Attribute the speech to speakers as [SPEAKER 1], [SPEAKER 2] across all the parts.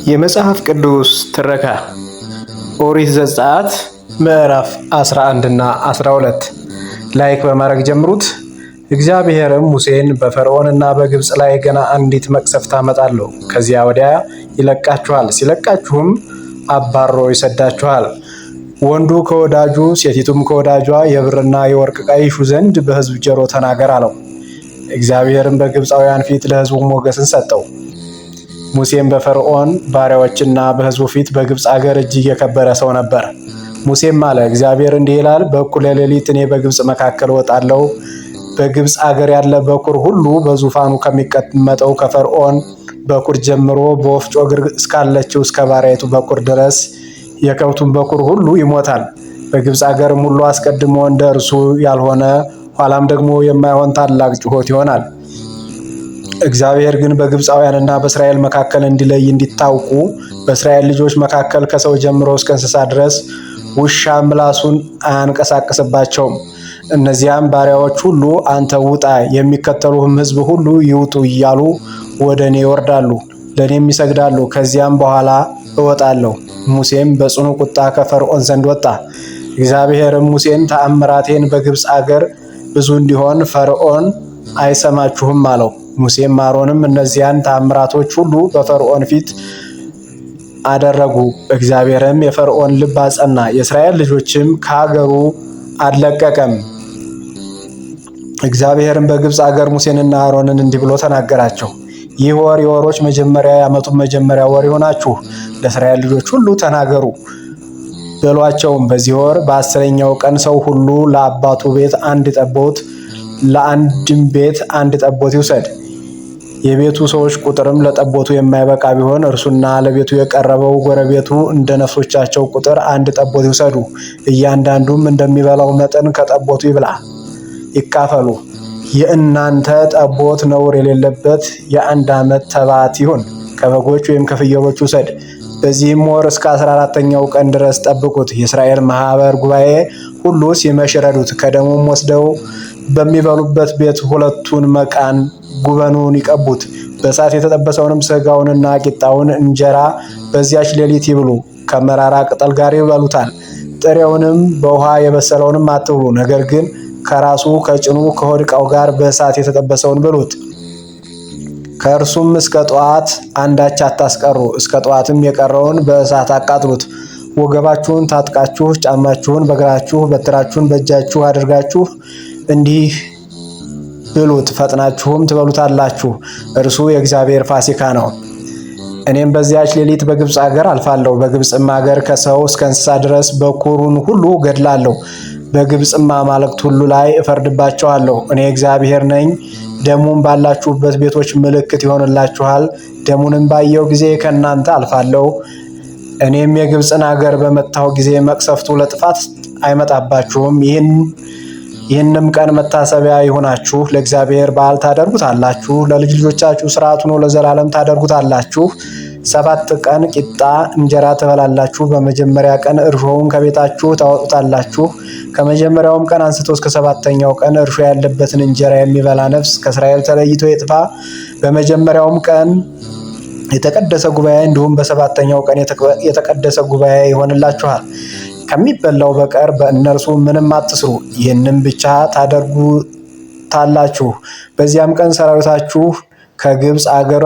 [SPEAKER 1] የመጽሐፍ ቅዱስ ትረካ ኦሪት ዘጸአት ምዕራፍ 11 እና 12 ላይክ በማድረግ ጀምሩት። እግዚአብሔርም ሙሴን በፈርዖንና በግብፅ ላይ ገና አንዲት መቅሰፍት አመጣለሁ፣ ከዚያ ወዲያ ይለቃችኋል፣ ሲለቃችሁም አባሮ ይሰዳችኋል። ወንዱ ከወዳጁ ሴቲቱም ከወዳጇ የብርና የወርቅ ዕቃ ይሹ ዘንድ በሕዝብ ጆሮ ተናገር አለው። እግዚአብሔርም በግብፃውያን ፊት ለሕዝቡ ሞገስን ሰጠው። ሙሴም በፈርዖን ባሪያዎችና በሕዝቡ ፊት በግብፅ አገር እጅግ የከበረ ሰው ነበር። ሙሴም አለ፣ እግዚአብሔር እንዲህ ይላል፣ በእኩለ ሌሊት እኔ በግብፅ መካከል እወጣለሁ። በግብፅ አገር ያለ በኩር ሁሉ በዙፋኑ ከሚቀመጠው ከፈርዖን በኩር ጀምሮ በወፍጮ እግር እስካለችው እስከ ባሪያይቱ በኩር ድረስ የከብቱን በኩር ሁሉ ይሞታል። በግብፅ አገርም ሁሉ አስቀድሞ እንደ እርሱ ያልሆነ ኋላም ደግሞ የማይሆን ታላቅ ጩኸት ይሆናል። እግዚአብሔር ግን በግብፃውያንና በእስራኤል መካከል እንዲለይ እንዲታውቁ በእስራኤል ልጆች መካከል ከሰው ጀምሮ እስከ እንስሳ ድረስ ውሻ ምላሱን አያንቀሳቅስባቸውም። እነዚያም ባሪያዎች ሁሉ አንተ ውጣ፣ የሚከተሉህም ሕዝብ ሁሉ ይውጡ እያሉ ወደ እኔ ይወርዳሉ፣ ለእኔም ይሰግዳሉ። ከዚያም በኋላ እወጣለሁ። ሙሴም በጽኑ ቁጣ ከፈርዖን ዘንድ ወጣ። እግዚአብሔርም ሙሴን ተአምራቴን በግብፅ አገር ብዙ እንዲሆን ፈርዖን አይሰማችሁም አለው። ሙሴም አሮንም እነዚያን ተአምራቶች ሁሉ በፈርዖን ፊት አደረጉ። እግዚአብሔርም የፈርዖን ልብ አጸና፣ የእስራኤል ልጆችም ከሀገሩ አልለቀቀም። እግዚአብሔርም በግብፅ አገር ሙሴንና አሮንን እንዲህ ብሎ ተናገራቸው። ይህ ወር የወሮች መጀመሪያ የዓመቱን መጀመሪያ ወር ይሆናችሁ። ለእስራኤል ልጆች ሁሉ ተናገሩ በሏቸውም፣ በዚህ ወር በ10ኛው ቀን ሰው ሁሉ ለአባቱ ቤት አንድ ጠቦት ለአንድም ቤት አንድ ጠቦት ይውሰድ። የቤቱ ሰዎች ቁጥርም ለጠቦቱ የማይበቃ ቢሆን እርሱና ለቤቱ የቀረበው ጎረቤቱ እንደ ነፍሶቻቸው ቁጥር አንድ ጠቦት ይውሰዱ። እያንዳንዱም እንደሚበላው መጠን ከጠቦቱ ይብላ፣ ይካፈሉ። የእናንተ ጠቦት ነውር የሌለበት የ1 ዓመት ተባት ይሁን። ከበጎች ወይም ከፍየሎች ውሰድ። በዚህም ወር እስከ 14ኛው ቀን ድረስ ጠብቁት። የእስራኤል ማህበር ጉባኤ ሁሉ ሲመሽ ረዱት። ከደሙም ወስደው በሚበሉበት ቤት 2ቱን መቃን ጉበኑን ይቀቡት። በእሳት የተጠበሰውንም ስጋውንና ቂጣውን እንጀራ በዚያች ሌሊት ይብሉ፣ ከመራራ ቅጠል ጋር ይበሉታል። ጥሬውንም በውሃ የበሰለውንም አትብሉ፣ ነገር ግን ከራሱ ከጭኑ ከሆድ ዕቃው ጋር በእሳት የተጠበሰውን ብሉት። ከእርሱም እስከ ጠዋት አንዳች አታስቀሩ። እስከ ጠዋትም የቀረውን በእሳት አቃጥሉት። ወገባችሁን ታጥቃችሁ ጫማችሁን በእግራችሁ በትራችሁን በእጃችሁ አድርጋችሁ እንዲህ ብሉት፣ ፈጥናችሁም ትበሉታላችሁ። እርሱ የእግዚአብሔር ፋሲካ ነው። እኔም በዚያች ሌሊት በግብፅ አገር አልፋለሁ። በግብፅም አገር ከሰው እስከ እንስሳ ድረስ በኩሩን ሁሉ ገድላለሁ። በግብፅም አማልክት ሁሉ ላይ እፈርድባቸዋለሁ። እኔ እግዚአብሔር ነኝ። ደሙም ባላችሁበት ቤቶች ምልክት ይሆንላችኋል። ደሙንም ባየው ጊዜ ከእናንተ አልፋለሁ። እኔም የግብፅን አገር በመታሁ ጊዜ መቅሰፍቱ ለጥፋት አይመጣባችሁም። ይህንም ቀን መታሰቢያ ይሁናችሁ። ለእግዚአብሔር በዓል ታደርጉታላችሁ። ለልጅ ልጆቻችሁ ሥርዓት ሆኖ ለዘላለም ታደርጉታላችሁ። 7 ቀን ቂጣ እንጀራ ትበላላችሁ። በመጀመሪያ ቀን እርሾውን ከቤታችሁ ታወጡታላችሁ። ከመጀመሪያውም ቀን አንስቶ እስከ 7ኛው ቀን እርሾ ያለበትን እንጀራ የሚበላ ነፍስ ከእስራኤል ተለይቶ ይጥፋ። በመጀመሪያውም ቀን የተቀደሰ ጉባኤ እንዲሁም በ7ኛው ቀን የተቀደሰ ጉባኤ ይሆንላችኋል። ከሚበላው በቀር በእነርሱ ምንም አትስሩ። ይህንም ብቻ ታደርጉታላችሁ። በዚያም ቀን ሰራዊታችሁ ከግብፅ አገር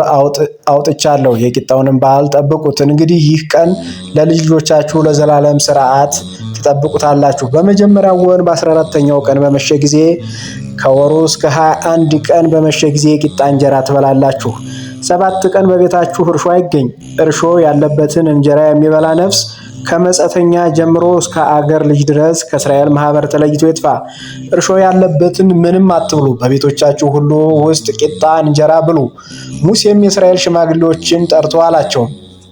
[SPEAKER 1] አውጥቻለሁ። የቂጣውንም በዓል ጠብቁት። እንግዲህ ይህ ቀን ለልጅ ልጆቻችሁ ለዘላለም ሥርዓት ትጠብቁታላችሁ። በመጀመሪያው ወር በ14ኛው ቀን በመሸ ጊዜ ከወሩ እስከ 21 ቀን በመሸ ጊዜ የቂጣ እንጀራ ትበላላችሁ። 7 ቀን በቤታችሁ እርሾ አይገኝ። እርሾ ያለበትን እንጀራ የሚበላ ነፍስ ከመጻተኛ ጀምሮ እስከ አገር ልጅ ድረስ ከእስራኤል ማህበር ተለይቶ ይጥፋ። እርሾ ያለበትን ምንም አትብሉ። በቤቶቻችሁ ሁሉ ውስጥ ቂጣ እንጀራ ብሉ። ሙሴም የእስራኤል ሽማግሌዎችን ጠርቶ አላቸው፣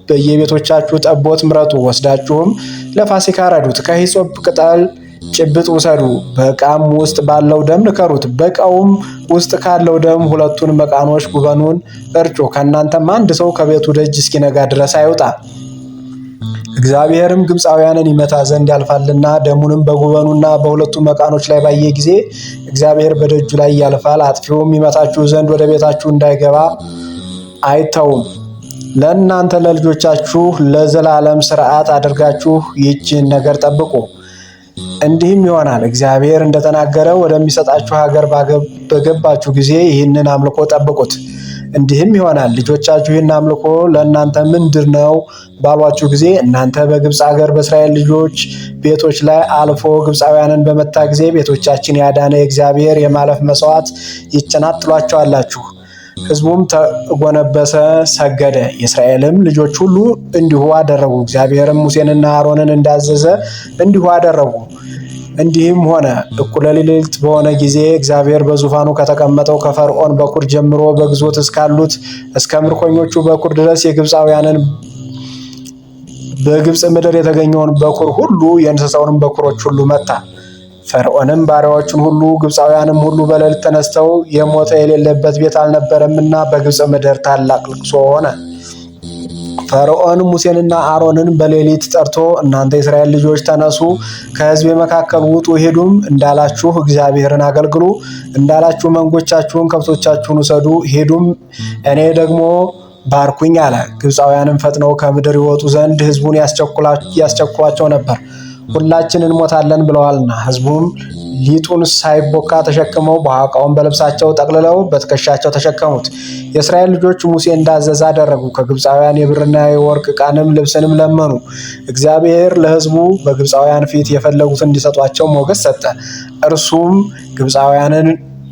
[SPEAKER 1] በየቤቶቻችሁ ጠቦት ምረጡ፣ ወስዳችሁም ለፋሲካ ረዱት። ከሂሶጵ ቅጠል ጭብጥ ውሰዱ፣ በዕቃም ውስጥ ባለው ደም ንከሩት። በዕቃውም ውስጥ ካለው ደም 2ቱን መቃኖች ጉበኑን እርጩ። ከእናንተም አንድ ሰው ከቤቱ ደጅ እስኪነጋ ድረስ አይውጣ። እግዚአብሔርም ግብፃውያንን ይመታ ዘንድ ያልፋልና ደሙንም በጉበኑና በ2ቱ መቃኖች ላይ ባየ ጊዜ እግዚአብሔር በደጁ ላይ ያልፋል። አጥፊውም ይመታችሁ ዘንድ ወደ ቤታችሁ እንዳይገባ አይተውም። ለእናንተ ለልጆቻችሁ ለዘላለም ሥርዓት አድርጋችሁ ይህችን ነገር ጠብቁ። እንዲህም ይሆናል፣ እግዚአብሔር እንደተናገረ ወደሚሰጣችሁ ሀገር በገባችሁ ጊዜ ይህንን አምልኮ ጠብቁት። እንዲህም ይሆናል፣ ልጆቻችሁ ይህን አምልኮ ለእናንተ ምንድን ነው ባሏችሁ ጊዜ እናንተ በግብፅ ሀገር በእስራኤል ልጆች ቤቶች ላይ አልፎ ግብፃውያንን በመታ ጊዜ ቤቶቻችን ያዳነ የእግዚአብሔር የማለፍ መስዋዕት ይጭናት ትሏቸዋላችሁ። ሕዝቡም ተጎነበሰ፣ ሰገደ። የእስራኤልም ልጆች ሁሉ እንዲሁ አደረጉ። እግዚአብሔርም ሙሴንና አሮንን እንዳዘዘ እንዲሁ አደረጉ። እንዲህም ሆነ፣ እኩለ ሌሊት በሆነ ጊዜ እግዚአብሔር በዙፋኑ ከተቀመጠው ከፈርዖን በኩር ጀምሮ በግዞት እስካሉት እስከ ምርኮኞቹ በኩር ድረስ የግብፃውያንን በግብፅ ምድር የተገኘውን በኩር ሁሉ የእንስሳውንም በኩሮች ሁሉ መታ። ፈርዖንም ባሪያዎቹን ሁሉ ግብፃውያንም ሁሉ በሌሊት ተነስተው የሞተ የሌለበት ቤት አልነበረምና በግብፅ ምድር ታላቅ ልቅሶ ሆነ። ፈርዖን ሙሴንና አሮንን በሌሊት ጠርቶ እናንተ የእስራኤል ልጆች ተነሱ፣ ከሕዝቤ መካከል ውጡ፣ ሄዱም እንዳላችሁ እግዚአብሔርን አገልግሉ፣ እንዳላችሁ መንጎቻችሁን ከብቶቻችሁን ውሰዱ፣ ሄዱም እኔ ደግሞ ባርኩኝ አለ። ግብፃውያንም ፈጥነው ከምድር ይወጡ ዘንድ ሕዝቡን ያስቸኩሏቸው ነበር፣ ሁላችን እንሞታለን ብለዋልና። ሕዝቡም ሊጡን ሳይቦካ ተሸክመው በኋቃውን በልብሳቸው ጠቅልለው በትከሻቸው ተሸከሙት። የእስራኤል ልጆች ሙሴ እንዳዘዘ አደረጉ። ከግብፃውያን የብርና የወርቅ ዕቃንም ልብስንም ለመኑ። እግዚአብሔር ለሕዝቡ በግብፃውያን ፊት የፈለጉትን እንዲሰጧቸው ሞገስ ሰጠ።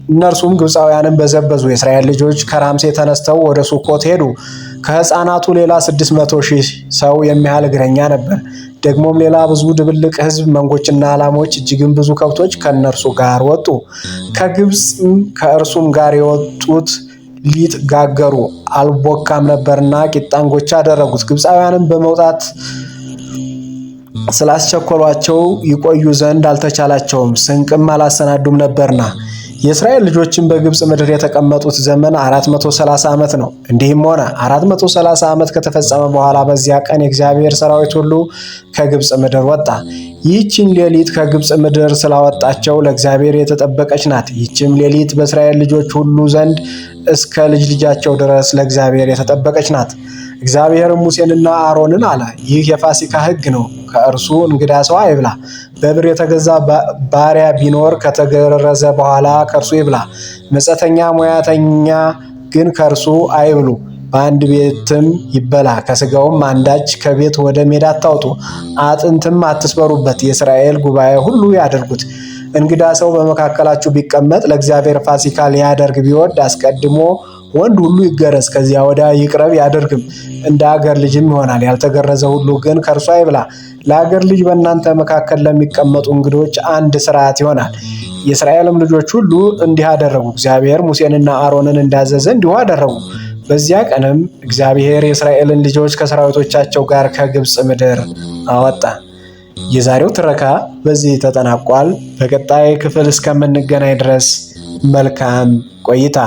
[SPEAKER 1] እነርሱም ግብፃውያንን በዘበዙ። የእስራኤል ልጆች ከራምሴ ተነስተው ወደ ሱኮት ሄዱ። ከሕፃናቱ ሌላ 600,000 ሰው የሚያህል እግረኛ ነበር። ደግሞም ሌላ ብዙ ድብልቅ ሕዝብ፣ መንጎችና ላሞች፣ እጅግም ብዙ ከብቶች ከእነርሱ ጋር ወጡ። ከግብፅም ከእርሱም ጋር የወጡት ሊጥ ጋገሩ፣ አልቦካም ነበርና ቂጣ እንጎቻ አደረጉት። ግብፃውያንም በመውጣት ስላስቸኮሏቸው ይቆዩ ዘንድ አልተቻላቸውም፣ ስንቅም አላሰናዱም ነበርና። የእስራኤል ልጆችን በግብፅ ምድር የተቀመጡት ዘመን 430 ዓመት ነው። እንዲህም ሆነ 430 ዓመት ከተፈጸመ በኋላ በዚያ ቀን የእግዚአብሔር ሰራዊት ሁሉ ከግብፅ ምድር ወጣ። ይህችን ሌሊት ከግብፅ ምድር ስላወጣቸው ለእግዚአብሔር የተጠበቀች ናት። ይህችም ሌሊት በእስራኤል ልጆች ሁሉ ዘንድ እስከ ልጅ ልጃቸው ድረስ ለእግዚአብሔር የተጠበቀች ናት። እግዚአብሔርም ሙሴንና አሮንን አለ፣ ይህ የፋሲካ ሕግ ነው። ከእርሱ እንግዳ ሰው አይብላ። በብር የተገዛ ባሪያ ቢኖር ከተገረዘ በኋላ ከእርሱ ይብላ። መጻተኛ ሙያተኛ ግን ከእርሱ አይብሉ። በአንድ ቤትም ይበላ። ከስጋውም አንዳች ከቤት ወደ ሜዳ አታውጡ፣ አጥንትም አትስበሩበት። የእስራኤል ጉባኤ ሁሉ ያደርጉት። እንግዳ ሰው በመካከላችሁ ቢቀመጥ ለእግዚአብሔር ፋሲካ ሊያደርግ ቢወድ አስቀድሞ ወንድ ሁሉ ይገረዝ፣ ከዚያ ወዲያ ይቅረብ ያደርግም፣ እንደ አገር ልጅም ይሆናል። ያልተገረዘ ሁሉ ግን ከእርሱ አይብላ። ለአገር ልጅ በእናንተ መካከል ለሚቀመጡ እንግዶች አንድ ሥርዓት ይሆናል። የእስራኤልም ልጆች ሁሉ እንዲህ አደረጉ። እግዚአብሔር ሙሴንና አሮንን እንዳዘዘ እንዲሁ አደረጉ። በዚያ ቀንም እግዚአብሔር የእስራኤልን ልጆች ከሰራዊቶቻቸው ጋር ከግብፅ ምድር አወጣ። የዛሬው ትረካ በዚህ ተጠናቋል። በቀጣይ ክፍል እስከምንገናኝ ድረስ መልካም ቆይታ